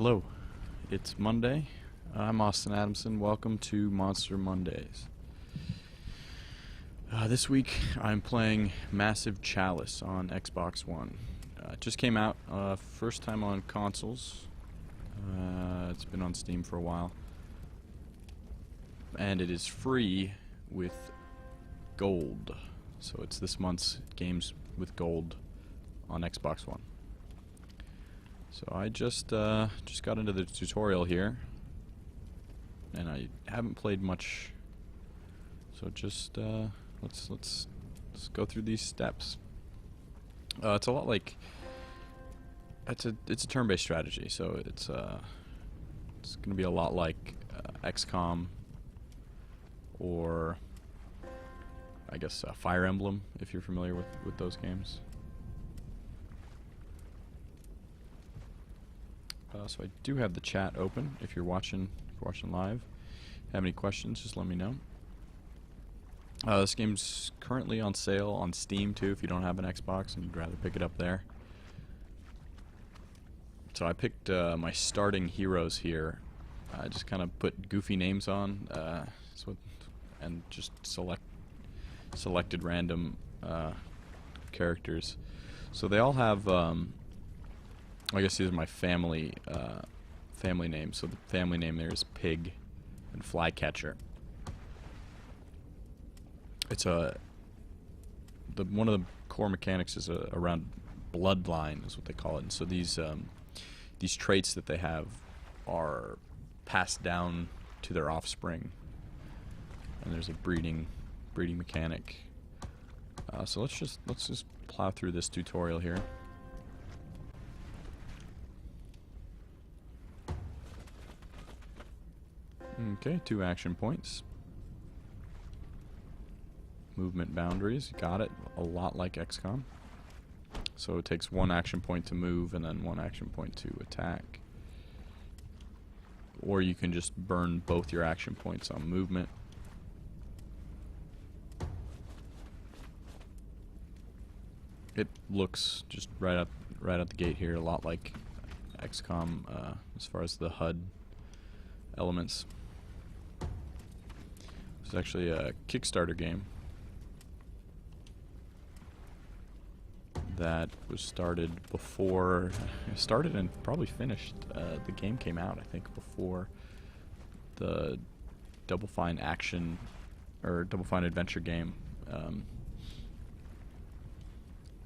Hello, it's Monday. I'm Austin Adamson. Welcome to Monster Mondays. This week I'm playing Massive Chalice on Xbox One. It just came out, first time on consoles. It's been on Steam for a while. And it is free with gold. So it's this month's games with gold on Xbox One. So I just got into the tutorial here, and I haven't played much. So just let's go through these steps. It's a lot like it's a turn-based strategy. So it's going to be a lot like XCOM, or I guess Fire Emblem, if you're familiar with those games. So I do have the chat open. If you're watching live, have any questions, just let me know. This game's currently on sale on Steam too, if you don't have an Xbox and you'd rather pick it up there. So I picked my starting heroes here. I just kind of put goofy names on, and just selected random characters. So they all have. I guess these are my family names. So the family name there is Pig and Flycatcher. It's one of the core mechanics is around bloodline, is what they call it. And so these traits that they have are passed down to their offspring, and there's a breeding mechanic. So let's just plow through this tutorial here. Okay, 2 action points. Movement boundaries, got it. A lot like XCOM. So it takes 1 action point to move and then 1 action point to attack. Or you can just burn both your action points on movement. It looks just right out the gate here a lot like XCOM as far as the HUD elements. It's actually a Kickstarter game that was started and probably finished. The game came out, I think, before the Double Fine action or Double Fine adventure game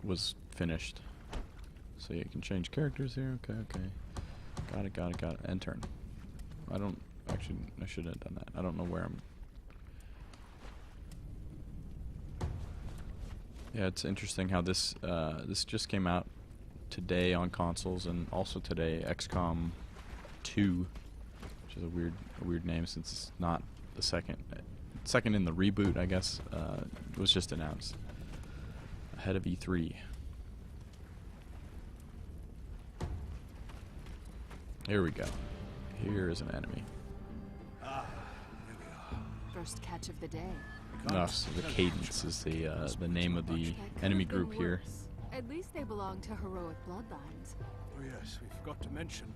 was finished. So you can change characters here. Okay. Got it. End turn. I shouldn't have done that. I don't know where I'm. Yeah, it's interesting how this just came out today on consoles, and also today XCOM 2, which is a weird name since it's not the second in the reboot, I guess. It was just announced ahead of E3. Here we go. Here is an enemy. Here we are. First catch of the day. No, so the Cadence is the name of the enemy group here. At least they belong to heroic bloodlines. Oh yes, we forgot to mention,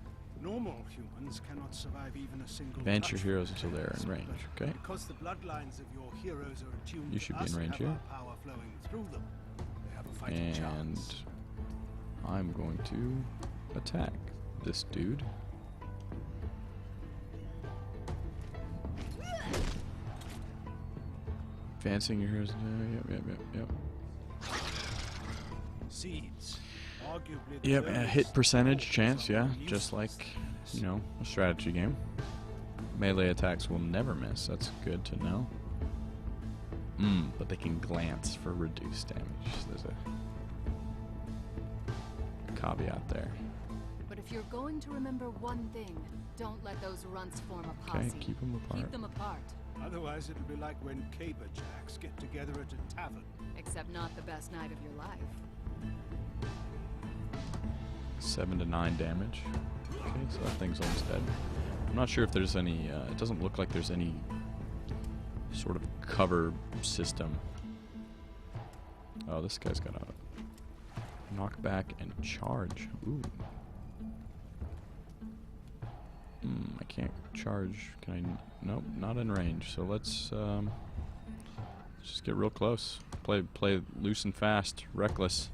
normal humans cannot survive even a single Advance your touch heroes until they are in range. Okay. Because the bloodlines of your heroes are attuned You should to be in us and range have here. our power flowing through them. They have a fighting And chance. I'm going to attack this dude. Advancing your heroes. Yep. Seeds. Arguably the Yep, a earliest hit percentage forms chance, of yeah, modern just like, uselessness. a strategy game. Melee attacks will never miss, that's good to know. But they can glance for reduced damage. There's a caveat there. But if you're going to remember one thing, don't let those runts form a posse. Okay, keep them apart. Keep them apart. Otherwise it'll be like when caberjacks get together at a tavern. Except not the best night of your life. 7 to 9 damage. Okay, so that thing's almost dead. I'm not sure if there's any, it doesn't look like there's any sort of cover system. Oh, this guy's got a knockback and charge. Ooh. can't charge. Can I? Nope, not in range. So let's just get real close. Play loose and fast, reckless.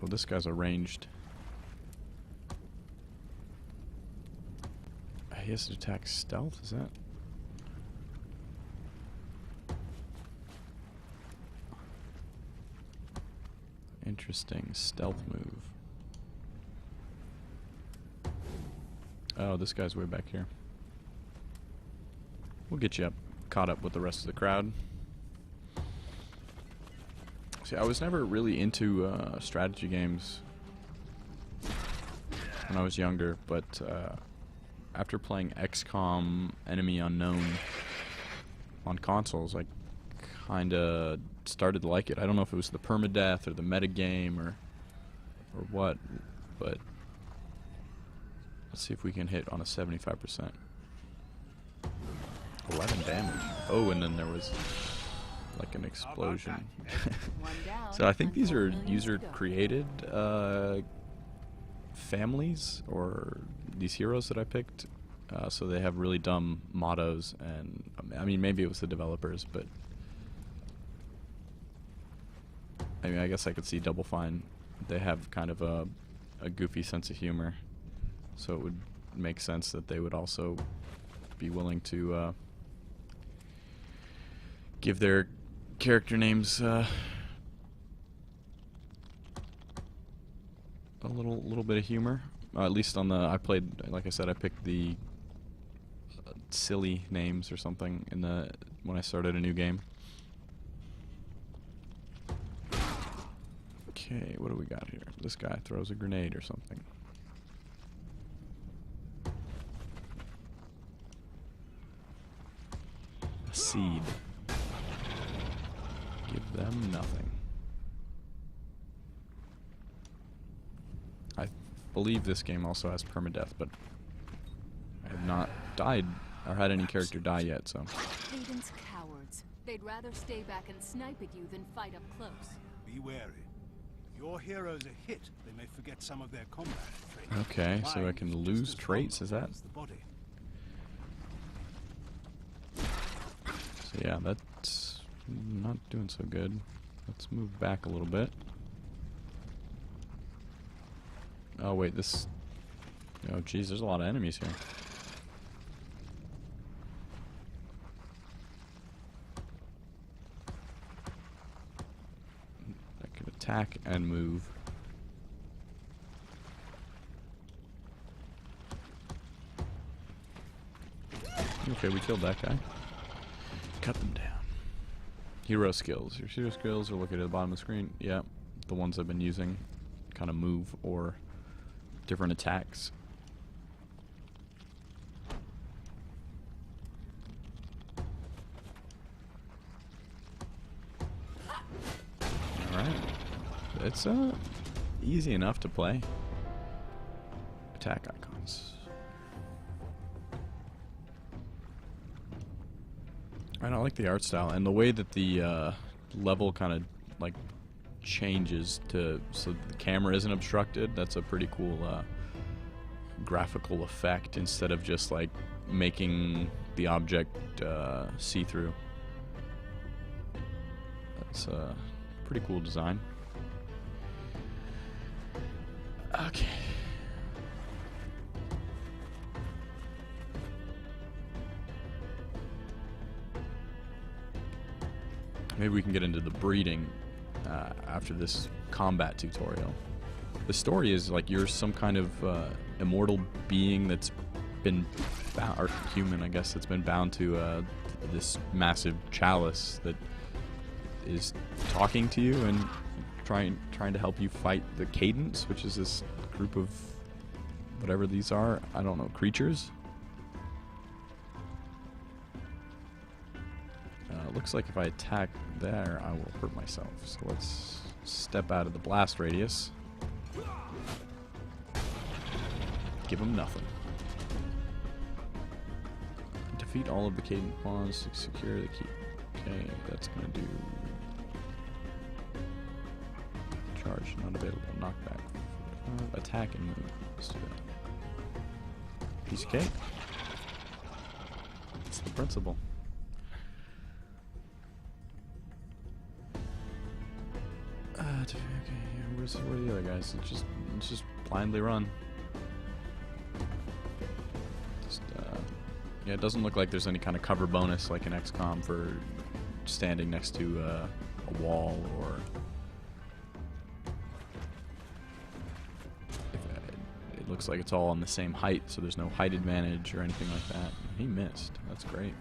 Well, this guy's a ranged. He has to attack stealth. Is that? Interesting stealth move. Oh, this guy's way back here. We'll get you caught up with the rest of the crowd. See, I was never really into strategy games when I was younger, but after playing XCOM Enemy Unknown on consoles, I kind of started to like it. I don't know if it was the permadeath or the metagame or what, but let's see if we can hit on a 75%. 11 damage. Oh, and then there was like an explosion. So I think these are user-created families, or these heroes that I picked. So they have really dumb mottos, and I mean, maybe it was the developers, but I mean, I guess I could see Double Fine. They have kind of a goofy sense of humor, so it would make sense that they would also be willing to give their character names a little bit of humor. At least on the like I said, I picked the silly names or something when I started a new game. Okay, what do we got here? This guy throws a grenade or something. A seed. Give them nothing. I believe this game also has permadeath, but I have not died or had any character die yet, so. Hayden's cowards. They'd rather stay back and snipe at you than fight up close. Be wary. If your heroes are hit, they may forget some of their combat training. Okay, so I can lose traits, is that? The body. So yeah, that's not doing so good. Let's move back a little bit. Oh wait, this... Oh geez, there's a lot of enemies here. I can attack and move. Okay, we killed that guy. Cut them down. Hero skills. Your hero skills are located at the bottom of the screen. Yeah, the ones I've been using. Kind of move or different attacks. Alright. It's easy enough to play. Attack icons. And I like the art style and the way that the level kind of like changes so the camera isn't obstructed. That's a pretty cool graphical effect instead of just like making the object see-through. That's a pretty cool design. Okay. Maybe we can get into the breeding after this combat tutorial. The story is like you're some kind of immortal being that's been bound, or human, I guess, that's been bound to this massive chalice that is talking to you and trying to help you fight the Cadence, which is this group of whatever these are. I don't know, creatures. Looks like if I attack there, I will hurt myself. So let's step out of the blast radius. Give them nothing. Defeat all of the Cadent pawns to secure the key. Okay, that's gonna do. Charge not available. Knockback. Attack and move. Let's do that. Piece of cake. It's the principle. Okay, where are the other guys? Let's just blindly run. Yeah, it doesn't look like there's any kind of cover bonus like in XCOM for standing next to a wall or. It looks like it's all on the same height, so there's no height advantage or anything like that. He missed. That's great.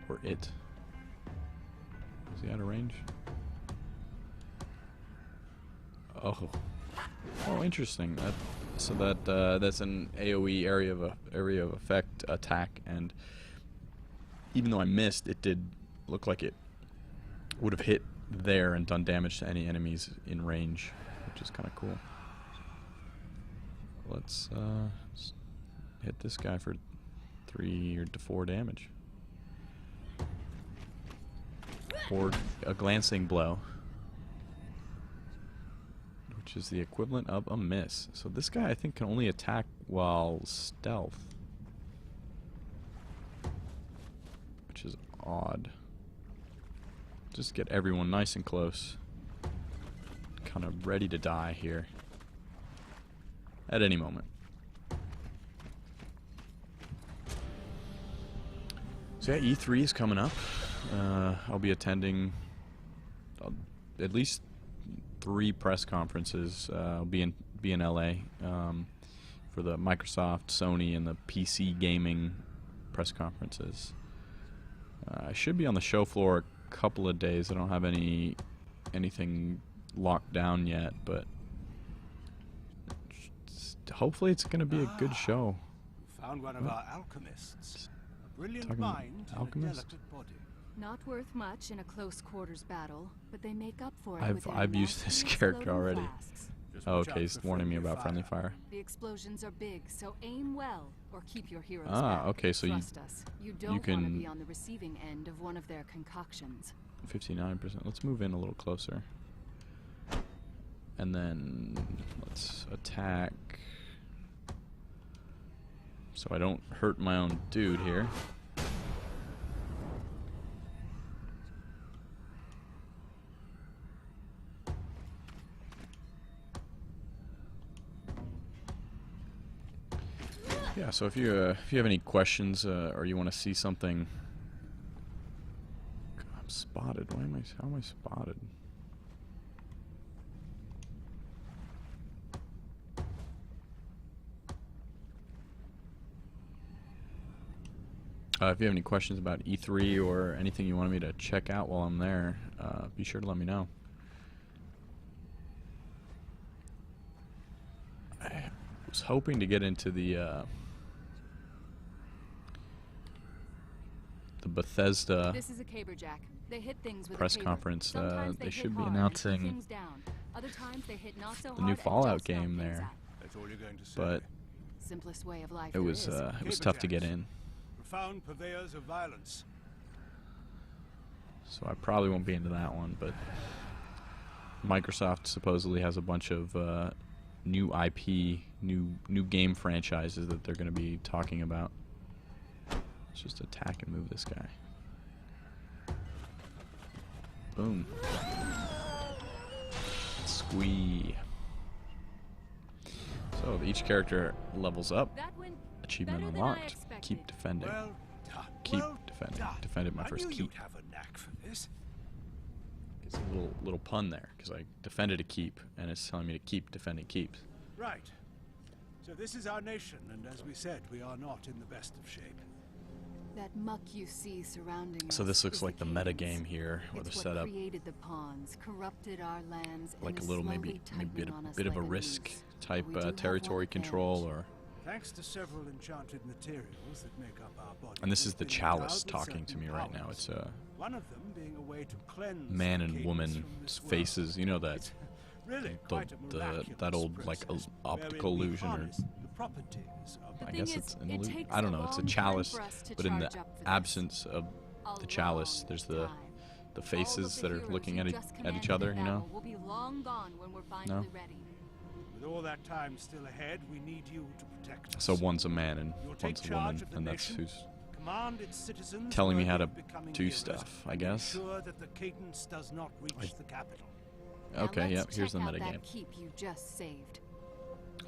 Or it. Is he out of range? Oh. Oh, interesting. So that's an AOE area of effect attack, and even though I missed, it did look like it would have hit there and done damage to any enemies in range, which is kind of cool. Let's hit this guy for 3 to 4 damage. Or a glancing blow, which is the equivalent of a miss. So this guy, I think, can only attack while stealth, which is odd. Just get everyone nice and close, kind of ready to die here at any moment. So yeah, E3 is coming up. I'll be attending at least 3 press conferences. I'll be in LA for the Microsoft, Sony, and the PC gaming press conferences. I should be on the show floor a couple of days. I don't have anything locked down yet, but hopefully it's going to be a good show. Found one of our alchemists. A brilliant Talking mind and a alchemist? delicate body. Not worth much in a close quarters battle, but they make up for it. I've used this character already. Oh, okay, he's warning me about friendly fire. The explosions are big, so aim well or keep your heroes Ah, back. okay, so Trust us. You don't can want to be on the receiving end of one of their concoctions. 59%. Let's move in a little closer. And then let's attack. So I don't hurt my own dude here. Yeah, so if you have any questions or you want to see something, God, I'm spotted. How am I spotted? If you have any questions about E3 or anything you wanted me to check out while I'm there, be sure to let me know. I was hoping to get into the Bethesda This is a caberjack. They hit things with press a caber. conference. Sometimes They hit should be hard and announcing shoot things down. Other times they hit not so the new hard and Fallout just knock game things there, out. That's all you're going to say. but Simplest way of life it was there is. tough to get in. Profound purveyors of violence. So I probably won't be into that one, but Microsoft supposedly has a bunch of new IP, new game franchises that they're going to be talking about. Let's just attack and move this guy. Boom. Squee. So each character levels up. That went Achievement better than I unlocked. expected. Keep defending. Well done. Keep well defending. done. Defended my I first knew keep. you'd have a knack for this. It's a little pun there, because I defended a keep, and it's telling me to keep defending keeps. Right. So this is our nation, and as we said, we are not in the best of shape. That muck you see surrounding So us this looks is like the the meta Canes. game here, where It's they're what set up created the pawns, corrupted our lands, like a and little slowly maybe a tightening on us bit of a like risk noose. type We do have territory one control, advantage. or Thanks to several enchanted materials that make up our body. and this is the we've been Chalice endowed with talking to certain me right now. powers. It's a One of them being a way to cleanse man the and Canes woman's from this world. faces. You know that It's really quite a miraculous that old like process optical wherein we illusion, or harness the properties of The I thing guess is, it's an it illusion. takes I don't a know. It's a long time chalice, for us to but in the charge up for this. absence of A the chalice, long there's time. the All faces of that the are heroes looking you at just each commanded other. in You know. battle will be long gone when we're finally ready. With all that time still ahead, we need you to protect us. So one's a man and You'll take one's a charge woman, of the and that's nation, who's command its citizens telling me worthy how to of becoming do heroes, stuff, I and guess. ensure that the cadence does not reach the capital. Okay, now yep, let's here's the check out metagame. that keep you just saved.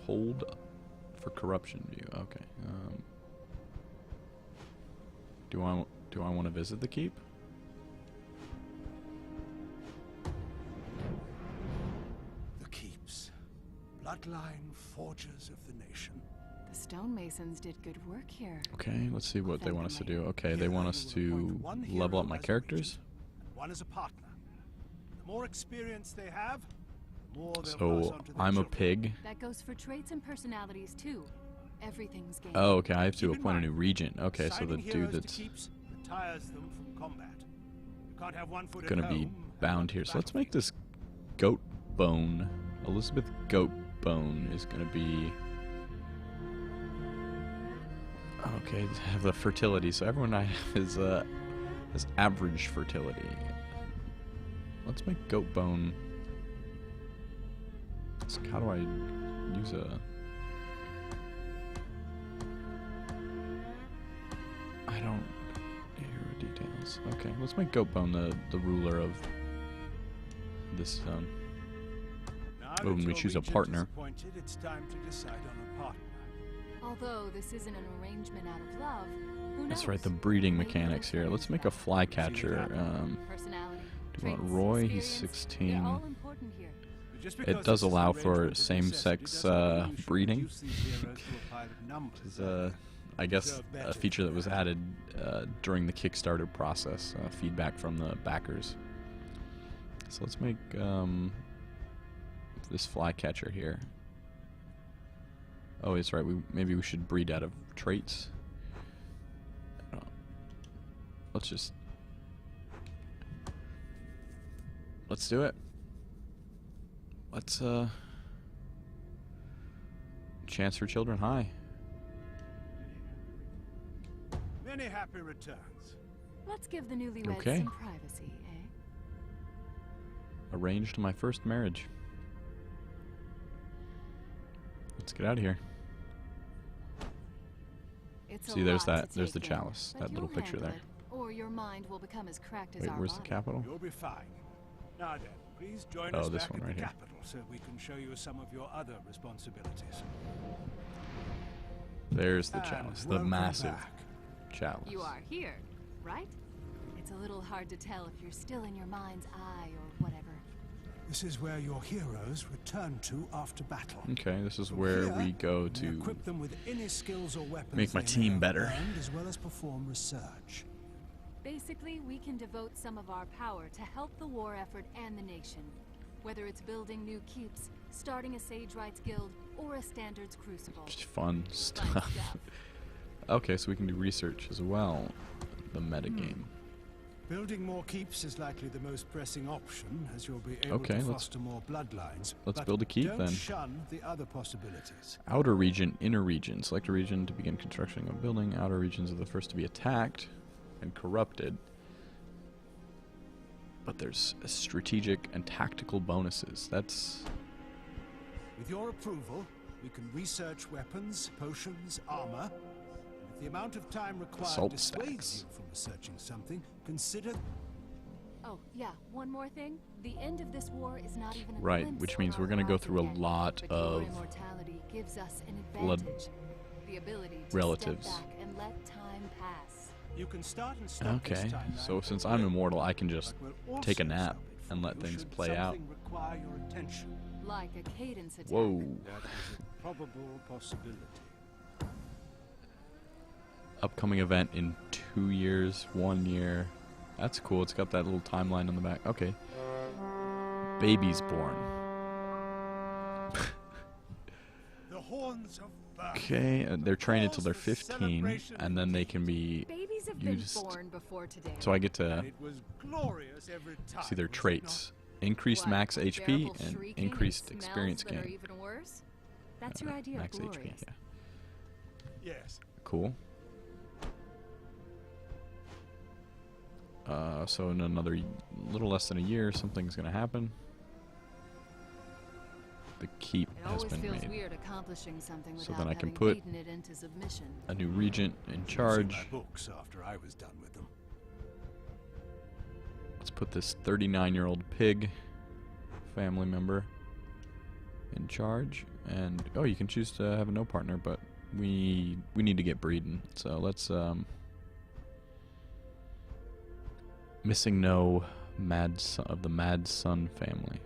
Hold for corruption view. Okay. Do I want to visit the keep? The keeps, bloodline forgers of the nation. The stonemasons did good work here. Okay, let's see what they want us to do. Okay, they Here want you us will to appoint one level hero up my as a characters. regent and one as a partner. The more experience they have, the more they'll pass So on to their I'm a children. pig. That goes for traits and personalities too. Everything's gained. Oh, okay, I have to Keep in appoint a new mind, regent. Okay, so the assigning dude heroes to that's keeps retires them from combat. You can't have one foot at gonna be home and bound one here. at So let's make battlefield. this goat bone. Elizabeth Goat Bone is gonna be. Okay, have the fertility. So everyone I have is average fertility. Let's make Goat Bone. So how do I use a? I don't. Hero details. Okay, let's make Goat Bone the ruler of this zone. Now Oh, that and we your choose a regent is partner. appointed, it's time to decide on a partner. Although this isn't an arrangement out of love, who knows? That's right, the breeding Maybe we'll mechanics here. turn Let's into make a that. flycatcher. Personality, Do you want traits, Roy? He's experience, 16. They're all important here. But just It because does this is allow an for arrangement of same-sex, necessity doesn't mean you should breeding. reduce these heroes to a pile of numbers. Is I guess a feature that was added during the Kickstarter process. Feedback from the backers. So let's make this flycatcher here. Oh, it's right. Maybe we should breed out of traits. Let's do it. Let's chance for children high. Many happy returns. Let's give the newlyweds Okay. some privacy, eh? Arranged my first marriage. Let's get out of here. It's See, a there's lot that. to There's the take in, chalice. but That little you'll picture handle there. it, or your mind will become as cracked as Wait, our where's the body. capital? You'll be fine. Now then, please join Oh, us this back one at right the here. capital so we can show you some of your other responsibilities. There's the And chalice. The welcome massive back. chalice. You are here, right? It's a little hard to tell if you're still in your mind's eye or whatever. This is where your heroes return to after battle. Okay, this is From where here, we go we to equip them with any skills or weapons make my they team may have better. earned, as well as perform research. Basically, we can devote some of our power to help the war effort and the nation. Whether it's building new keeps, starting a Sage Rights Guild, or a Standards Crucible. just fun Fun stuff. stuff. Okay, so we can do research as well. The metagame. Building more keeps is likely the most pressing option, as you'll be able Okay, to let's- foster more bloodlines. let's but build a keep don't then. shun the other possibilities. Outer region, inner region. Select a region to begin construction of a building. Outer regions are the first to be attacked and corrupted. But there's strategic and tactical bonuses. That's With your approval, we can research weapons, potions, armor. If the amount of time required Assault dissuades stacks. you from researching something, consider Oh, yeah, one more thing. The end of this war is not even a right, glimpse which on means our we're going to go horizon through a yet. lot But your of immortality gives us an blood advantage. The ability to relatives. step back and let time pass. you can start and stop this okay. timeline So at since will, I'm immortal, I can just but will take a also nap stop it and from let you things should play out. something require your attention. Like a cadence attack. Whoa. That is a probable possibility. Upcoming event in 2 years, 1 year. That's cool. It's got that little timeline on the back. Okay. Baby's born. The horns of birth. Okay, they're trained until they're 15, and then they can be. Babies have You been just- born before today. So I get to And it was glorious every time. see their was it traits: increased What, max HP unbearable and shrieking increased smells experience that are gain. even worse? That's your idea Max of HP. glorious. Yeah. not? Yes. Cool. So in another little less than a year, something's gonna happen. the keep It has always been feels made. weird accomplishing something So without then I can having put beaten it into submission. a new regent in Using charge. my books after I was done with them. Let's put this 39-year-old pig family member in charge. And oh, you can choose to have a no partner, but we need to get breeding. So let's missing no mad son of the Mad Sun family.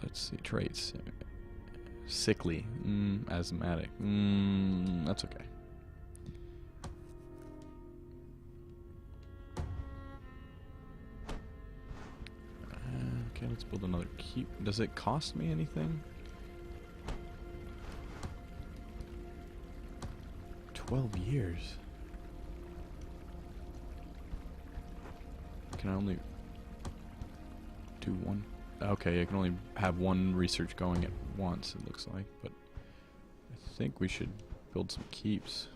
Let's see traits. Sickly, asthmatic. That's okay. Okay, let's build another keep. Does it cost me anything? 12 years. Can I only do one? Okay, I can only have one research going at once, it looks like, but I think we should build some keeps.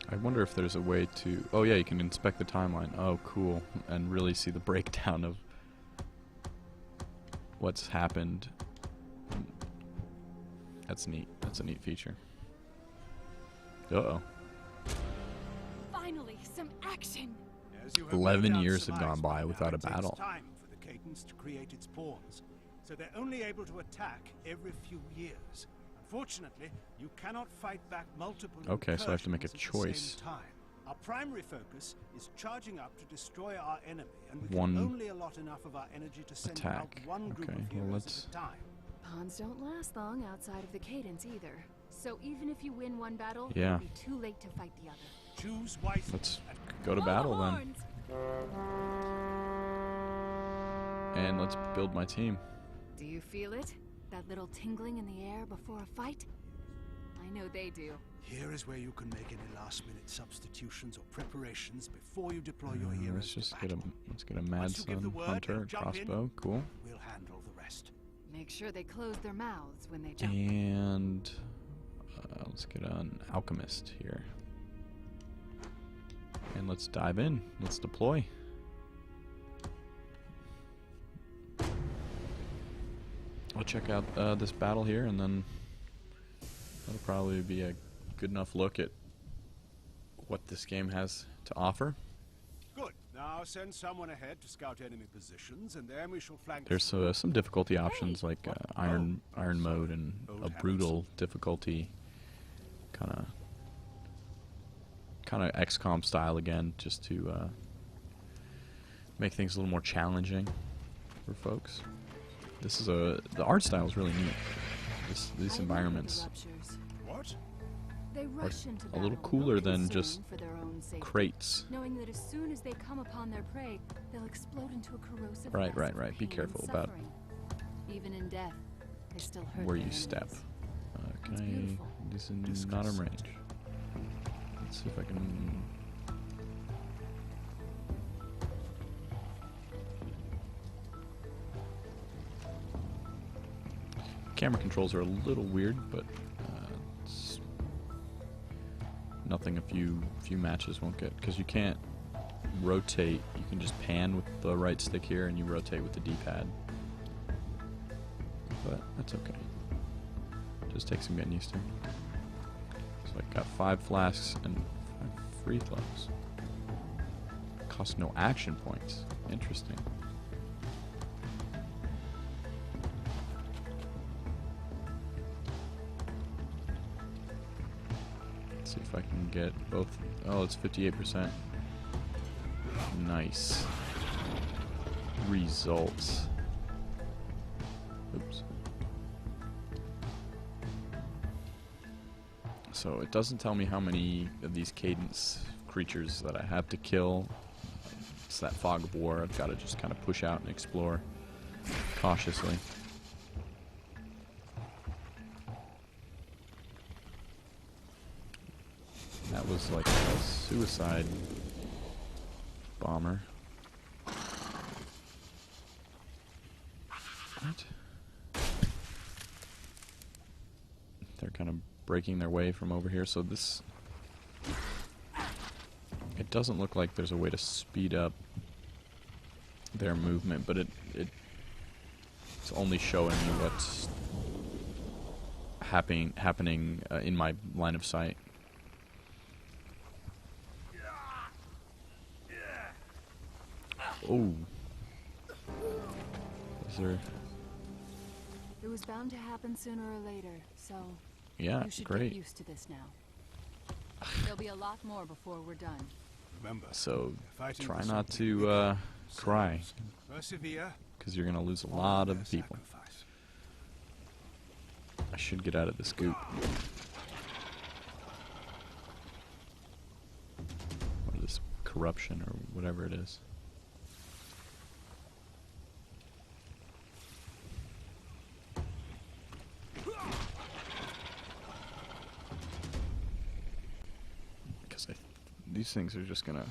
I wonder if there's a way to... Oh yeah, you can inspect the timeline. Oh, cool. And really see the breakdown of what's happened. That's neat. That's a neat feature. Uh-oh. Finally, some action! As you have no 11 doubt years have gone surmised by now, without a it takes battle. time for the cadence to create its pawns, so they're only able to attack every few years. Unfortunately, you cannot fight back multiple Okay, so I have to make a incursions at the choice. same time. Our primary focus is charging up to destroy our enemy, and we One can only allot enough of our energy to send out attack. one group Okay, of well, heroes let's- at a time. Pawns don't last long outside of the cadence either. So even if you win one battle, Yeah. it'll be too late to fight the other. Choose wisely. Let's go to Blow the battle then. horns! And let's build my team. Do you feel it? That little tingling in the air before a fight? I know they do. Here is where you can make any last-minute substitutions or preparations before you deploy your heroes Let's just to get a battle. Mad Once you give the Sun word, hunter jump in. crossbow. Cool. We'll handle the rest. Make sure they close their mouths when they jump. And let's get an alchemist here. And let's dive in. Let's deploy. I'll check out this battle here, and then that'll probably be a good enough look at what this game has to offer. Good. Now send someone ahead to scout enemy positions, and then we shall flank. There's some difficulty options like iron mode and a brutal difficulty, kind of XCOM style again, just to make things a little more challenging for folks. This is the art style is really neat. These I environments love the ruptures. What? They rush into a little battle, cooler not than concerned just for their own safety, crates. knowing that as soon as they come upon their prey, they'll explode into a corrosive Right, mess of right. Be pain careful and about suffering. Even in death, they still hurt where their you step. enemies. Can It's I? beautiful. This is not in range. Let's see if I can. Camera controls are a little weird, but it's nothing a few matches won't get, because you can't rotate. You can just pan with the right stick here, and you rotate with the D-pad. But that's okay. Just takes some getting used to. So I got 5 flasks and 5 free throws. Cost no action points. Interesting. Let's see if I can get both. Oh, it's 58%. Nice. Results. Oops. So it doesn't tell me how many of these cadence creatures that I have to kill. It's that fog of war. I've got to just kind of push out and explore cautiously. That was like a suicide bomber. What? They're kind of breaking their way from over here, so this It doesn't look like there's a way to speed up their movement, but it's only showing me what's happening in my line of sight. Oh. Is there... It was bound to happen sooner or later, so Yeah, you should great. get used to this now. There'll be a lot more before we're done. Remember, So fighting try for not something to bigger, cry, selves, persevere, because you're gonna lose a honor lot their of people. sacrifice. I should get out of this goop. What is corruption or whatever it is? Because these things are just gonna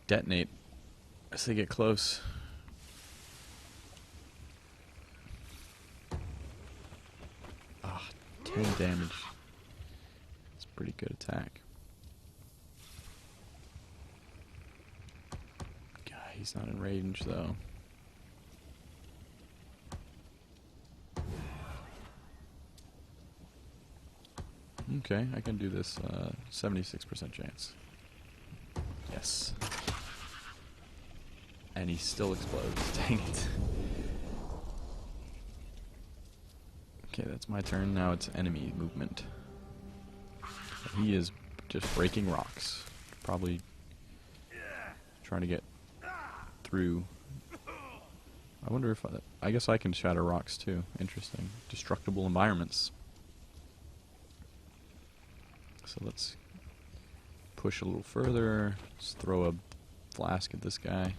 detonate as they get close. Ah, 10 damage. It's a pretty good attack. God, he's not in range though. Okay, I can do this. 76% chance. Yes. And he still explodes. Dang it. Okay, that's my turn. Now it's enemy movement. He is just breaking rocks. Probably trying to get through. I wonder if I guess I can shatter rocks too. Interesting. Destructible environments. So let's push a little further. Let's throw a flask at this guy.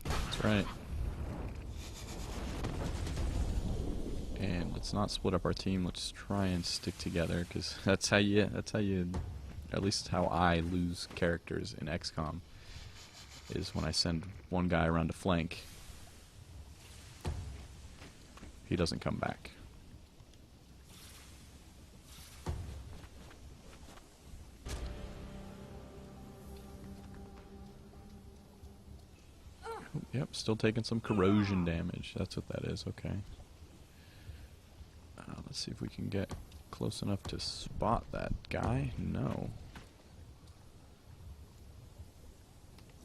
That's right. And let's not split up our team. Let's try and stick together, because that's how you, at least how I lose characters in XCOM, is when I send one guy around to flank, he doesn't come back. Oh, yep, still taking some corrosion damage. That's what that is, okay. Let's see if we can get close enough to spot that guy. No.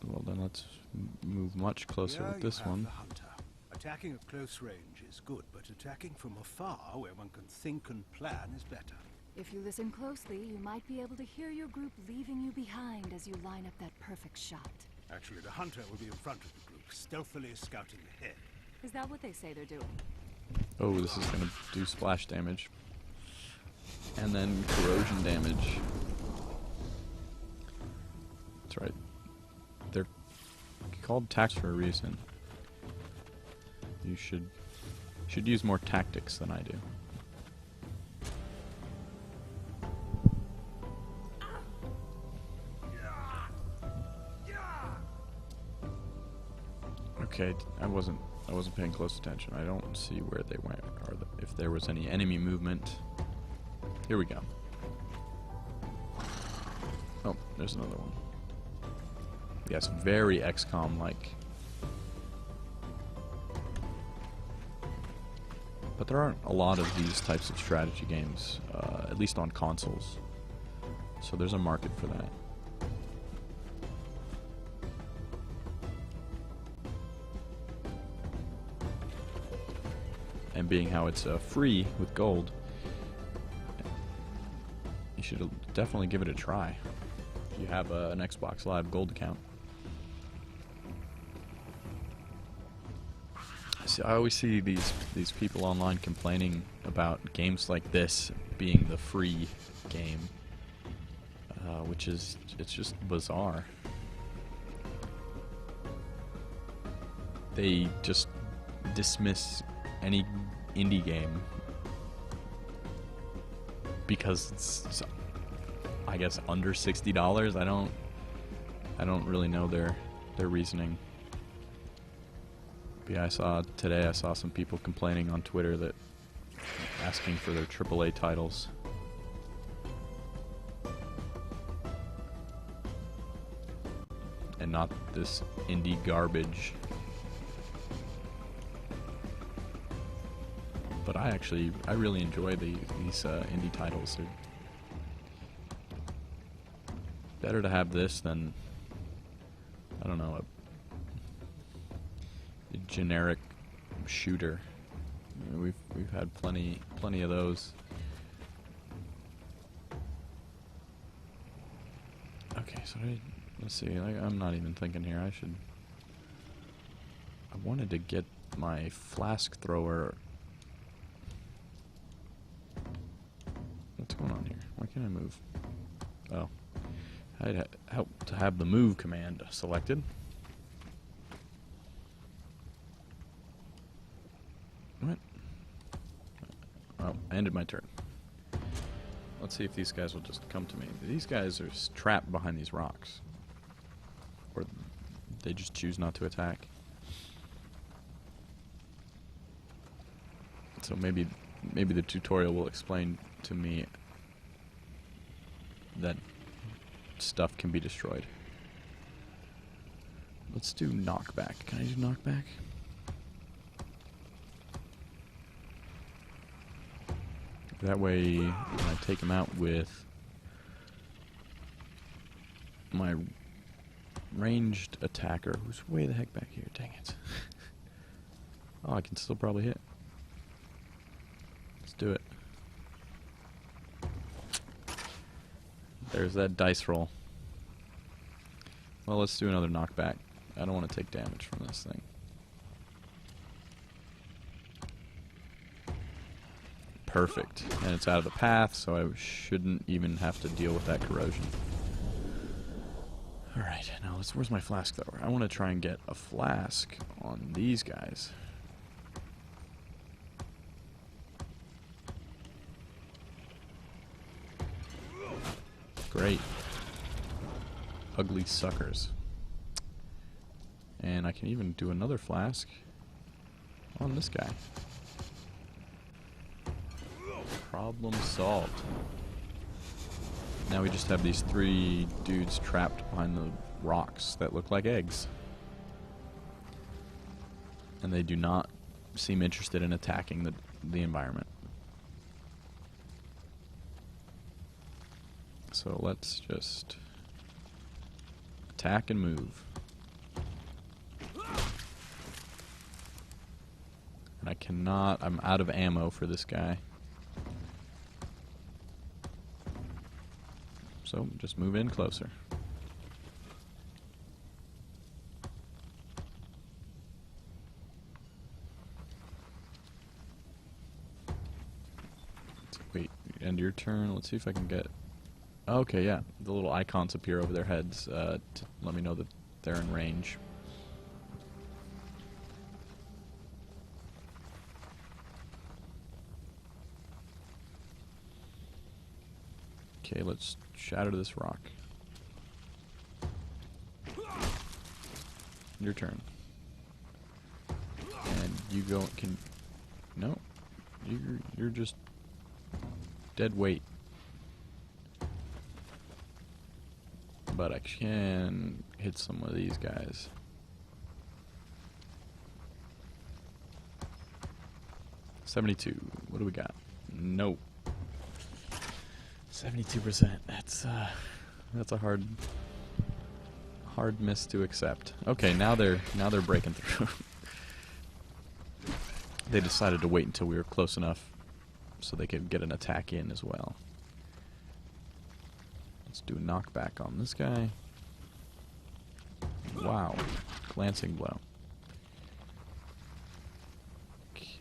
Well, then let's move much closer Here with this you have one. the hunter. Attacking at close range is good, but attacking from afar, where one can think and plan, is better. If you listen closely, you might be able to hear your group leaving you behind as you line up that perfect shot. Actually, the hunter will be in front of the group, stealthily scouting ahead. Is that what they say they're doing? Oh, this is going to do splash damage. And then corrosion damage. That's right. They're called attacks for a reason. You should use more tactics than I do. Okay, I wasn't paying close attention. I don't see where they went, or if there was any enemy movement. Here we go. Oh, there's another one. Yes, very XCOM-like. But there aren't a lot of these types of strategy games, at least on consoles. So there's a market for that. And being how it's free with gold, you should definitely give it a try if you have an Xbox Live Gold account. See, I always see these people online complaining about games like this being the free game, which is, it's just bizarre. They just dismiss any indie game because it's, I guess, under $60. I don't really know their reasoning. But yeah, I saw some people complaining on Twitter that asking for their AAA titles. And not this indie garbage. But I really enjoy these indie titles. They're better to have this than, I don't know, a generic shooter. You know, we've had plenty of those. Okay, so let's see. I'm not even thinking here. I wanted to get my flask thrower. What's going on here? Why can't I move? Oh. I'd help to have the move command selected. What? Oh, I ended my turn. Let's see if these guys will just come to me. These guys are trapped behind these rocks. Or they just choose not to attack. So maybe the tutorial will explain to me that stuff can be destroyed. Let's do knockback. Can I do knockback? That way, when I take him out with my ranged attacker, who's way the heck back here, dang it. Oh, I can still probably hit. Let's do it. There's that dice roll. Well, let's do another knockback. I don't want to take damage from this thing. Perfect. And it's out of the path, so I shouldn't even have to deal with that corrosion. Alright, now where's my flask thrower? I want to try and get a flask on these guys. Great. Ugly suckers. And I can even do another flask on this guy. Problem solved. Now we just have these 3 dudes trapped behind the rocks that look like eggs. And they do not seem interested in attacking the environment. So let's just attack and move. And I cannot, I'm out of ammo for this guy. So just move in closer. Wait, end your turn. Let's see if I can get... Okay, yeah. The little icons appear over their heads to let me know that they're in range. Okay, let's shatter this rock. Your turn. And you go... Can... No. You're just... dead weight. But I can hit some of these guys. $72. What do we got? Nope. 72%. That's a hard miss to accept. Okay, now they're breaking through. They decided to wait until we were close enough so they could get an attack in as well. Let's do a knockback on this guy. Wow. Glancing blow.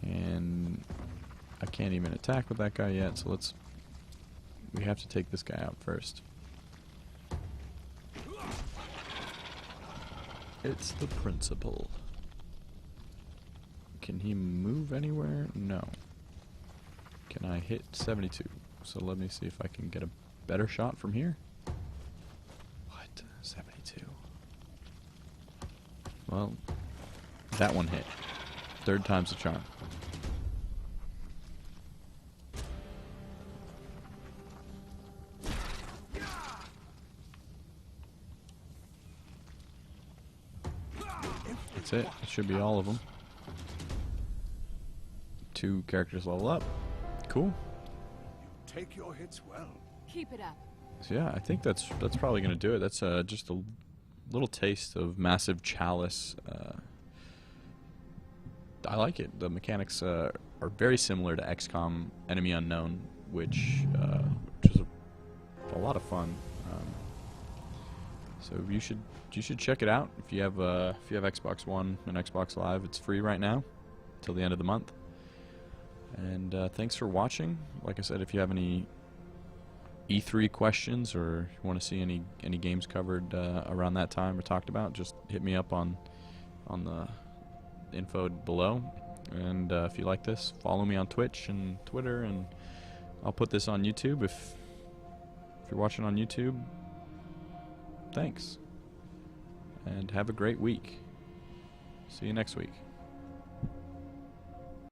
I can't even attack with that guy yet, so we have to take this guy out first. It's the principle. Can he move anywhere? No. Can I hit 72? So let me see if I can get a better shot from here. What? 72. Well, that one hit. Third time's the charm. That's it. That should be all of them. 2 characters level up. Cool. You take your hits well. Keep it up. So yeah, I think that's probably going to do it. That's just a little taste of massive Chalice. I like it. The mechanics are very similar to XCOM Enemy Unknown, which is a lot of fun. So you should check it out if you have Xbox One and Xbox Live. It's free right now till the end of the month. And thanks for watching. Like I said, if you have any E3 questions or you want to see any games covered around that time or talked about, just hit me up on the info below. And if you like this, follow me on Twitch and Twitter, and I'll put this on YouTube. If you're watching on YouTube, thanks, and have a great week. See you next week.